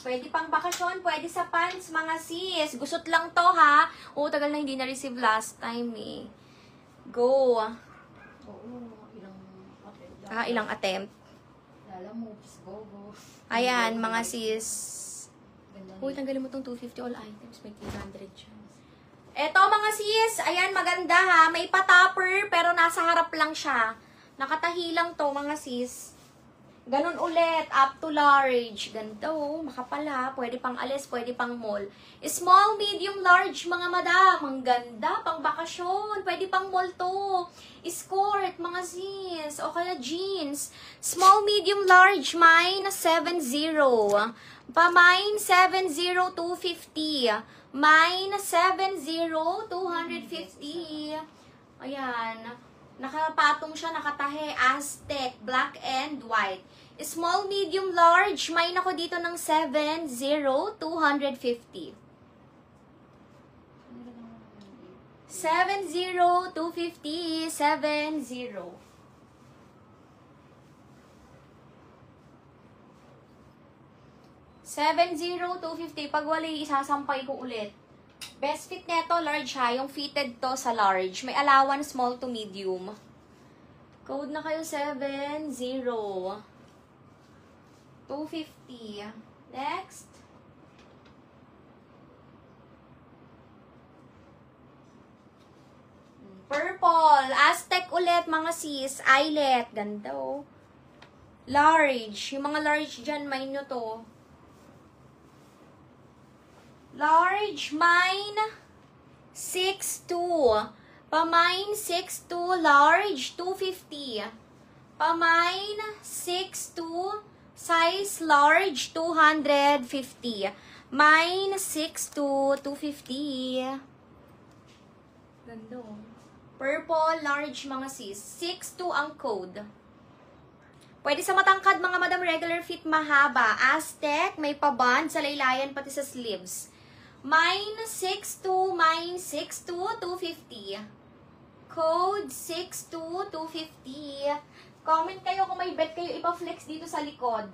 Pwede pang bakasyon, pwede sa pants, mga sis. Gusot lang to, ha? Oo, tagal na hindi na-receive last time, eh. Go. Oo, ilang attempt. Ilang attempt. Lala moves, go. Ayan, mga sis. Ganda Uy, tanggalin mo tong 250 all items. May 300 siya. Eto, mga sis. Ayan, maganda, ha? May patopper, pero nasa harap lang siya. Nakatahi lang to, mga sis. Ganun ulit, up to large. Ganito, makapal ha. Pwede pang alis, pwede pang mall. Small, medium, large, mga madam. Ang ganda, pang bakasyon. Pwede pang mall to. Skirt, mga sis. O kaya jeans. Small, medium, large, mine 70. Pa-mine 70, 250. Mine 70, 250. Ayan. Nakapatong siya, nakatahe, Aztec, black and white. Small, medium, large. May ako dito ng 70, 250. 70, 250, 70. 70, 250. Pag wala, isasampay ko ulit. Best fit neto, large ha. Yung fitted to sa large. May allowance small to medium. Code na kayo 70. 250. Next. Purple. Aztec ulit, mga sis. Eyelet. Ganda oh. Large. Yung mga large dyan, mine nyo to. Large, mine 6'2". Pa-mine 6'2", large 250. Pa-mine 6'2", size large 250. Mine 6'2", 250. Ganda. Purple, large, mga sis. 6'2" ang code. Pwede sa matangkad, mga madam, regular fit, mahaba. Aztec, may pa-band sa laylayan, pati sa sleeves. Mine 6'2", mine 6'2", 250. Code 6'2", 250. Comment kayo kung may bet kayo ipa-flex dito sa likod.